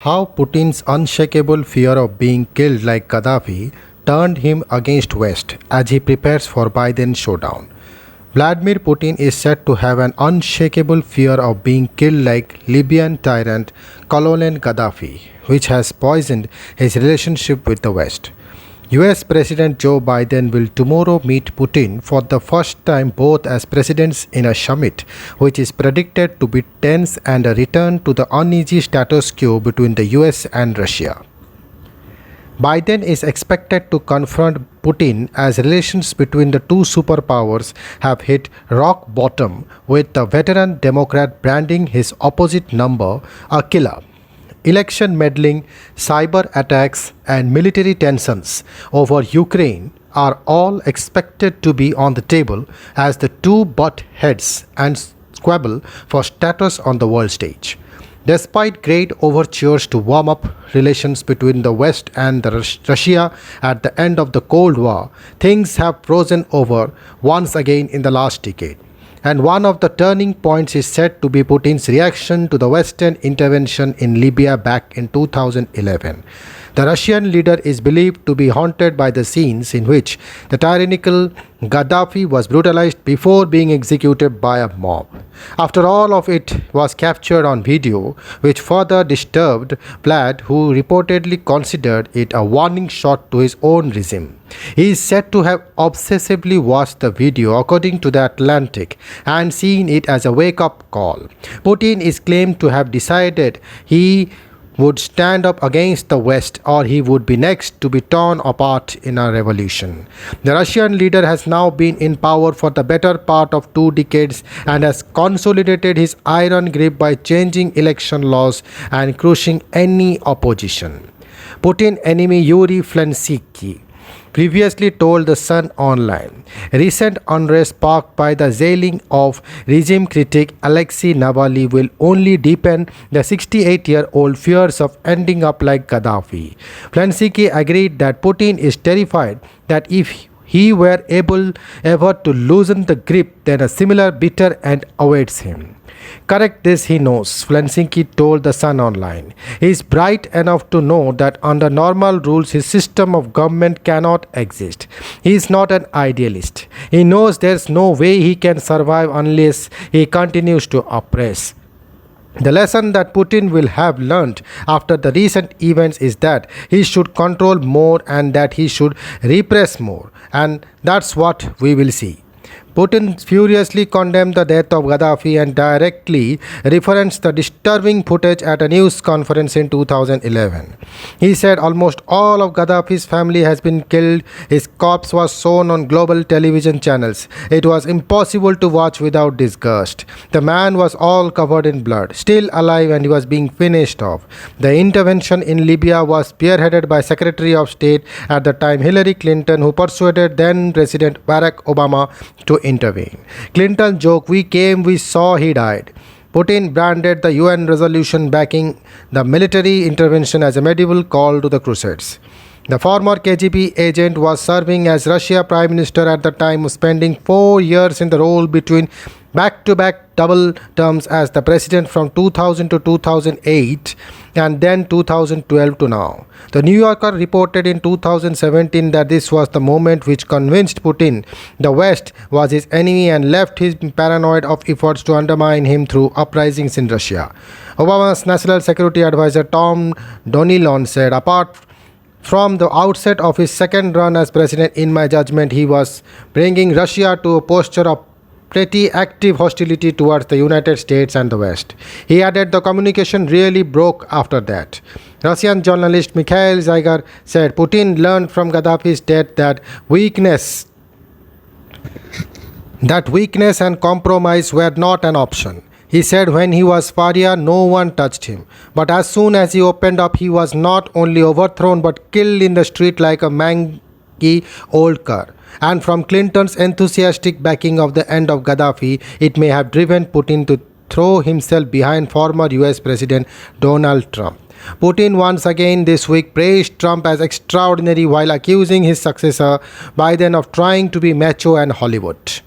How Putin's unshakable fear of being killed like Gaddafi turned him against West as he prepares for Biden's showdown. Vladimir Putin is said to have an unshakable fear of being killed like Libyan tyrant Colonel Gaddafi, which has poisoned his relationship with the West. US President Joe Biden will tomorrow meet Putin for the first time both as presidents in a summit which is predicted to be tense and a return to the uneasy status quo between the US and Russia. Biden is expected to confront Putin as relations between the two superpowers have hit rock bottom, with the veteran Democrat branding his opposite number a killer. Election meddling, cyber attacks, and military tensions over Ukraine are all expected to be on the table as the two butt heads and squabble for status on the world stage. Despite great overtures to warm up relations between the West and Russia at the end of the Cold War, things have frozen over once again in the last decade. And one of the turning points is said to be Putin's reaction to the Western intervention in Libya back in 2011. The Russian leader is believed to be haunted by the scenes in which the tyrannical Gaddafi was brutalized before being executed by a mob. After all of it was captured on video, which further disturbed Vlad, who reportedly considered it a warning shot to his own regime. He is said to have obsessively watched the video, according to The Atlantic, and seen it as a wake-up call. Putin is claimed to have decided he would stand up against the West or he would be next to be torn apart in a revolution. The Russian leader has now been in power for the better part of 2 decades and has consolidated his iron grip by changing election laws and crushing any opposition. Putin enemy Yuri Flensky previously told The Sun Online. Recent unrest sparked by the jailing of regime critic Alexei Navalny will only deepen the 68-year-old fears of ending up like Gaddafi. Flensky agreed that Putin is terrified that if he were able ever to loosen the grip, then a similar bitter end awaits him. Correct this, he knows, Flensky told The Sun Online. He is bright enough to know that under normal rules his system of government cannot exist. He is not an idealist. He knows there's no way he can survive unless he continues to oppress. The lesson that Putin will have learned after the recent events is that he should control more and that he should repress more, and that's what we will see. Putin furiously condemned the death of Gaddafi and directly referenced the disturbing footage at a news conference in 2011. He said almost all of Gaddafi's family has been killed. His corpse was shown on global television channels. It was impossible to watch without disgust. The man was all covered in blood, still alive, and he was being finished off. The intervention in Libya was spearheaded by Secretary of State at the time Hillary Clinton, who persuaded then President Barack Obama to intervene. Clinton joked, "We came, we saw, he died." Putin branded the UN resolution backing the military intervention as a medieval call to the Crusades. The former KGB agent was serving as Russia Prime Minister at the time, spending 4 years in the role between back-to-back double terms as the president from 2000 to 2008 and then 2012 to now. The New Yorker reported in 2017 that this was the moment which convinced Putin the West was his enemy and left him paranoid of efforts to undermine him through uprisings in Russia. Obama's National Security Advisor Tom Donilon said, "Apart from the outset of his second run as president, in my judgment, he was bringing Russia to a posture of pretty active hostility towards the United States and the West." He added the communication really broke after that. Russian journalist Mikhail Zygar said Putin learned from Gaddafi's death that weakness and compromise were not an option. He said when he was Faria, no one touched him. But as soon as he opened up, he was not only overthrown but killed in the street like a mangy old cur. And from Clinton's enthusiastic backing of the end of Gaddafi, it may have driven Putin to throw himself behind former US President Donald Trump. Putin once again this week praised Trump as extraordinary while accusing his successor Biden of trying to be macho and Hollywood.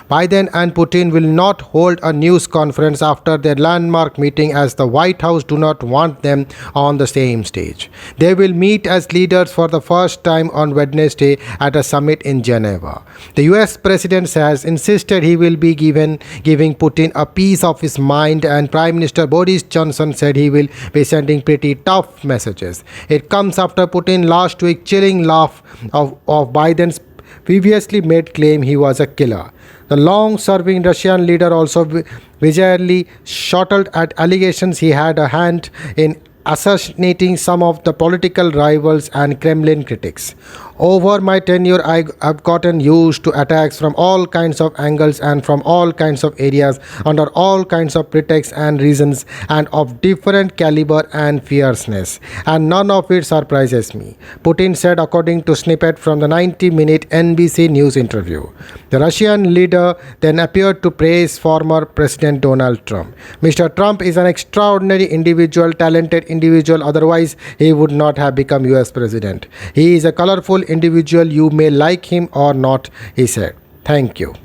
Biden and Putin will not hold a news conference after their landmark meeting as the White House do not want them on the same stage. They will meet as leaders for the first time on Wednesday at a summit in Geneva. The US president has insisted he will be giving Putin a piece of his mind, and Prime Minister Boris Johnson said he will be sending pretty tough messages. It comes after Putin last week chilling laugh of Biden's previously made claim he was a killer. The long-serving Russian leader also visually shuttled at allegations he had a hand in assassinating some of the political rivals and Kremlin critics. Over my tenure, I've gotten used to attacks from all kinds of angles and from all kinds of areas, under all kinds of pretexts and reasons, and of different caliber and fierceness. And none of it surprises me, Putin said, according to snippet from the 90-minute NBC News interview. The Russian leader then appeared to praise former President Donald Trump. Mr. Trump is an extraordinary individual, talented individual, otherwise he would not have become US president. He is a colorful individual, you may like him or not, he said. Thank you.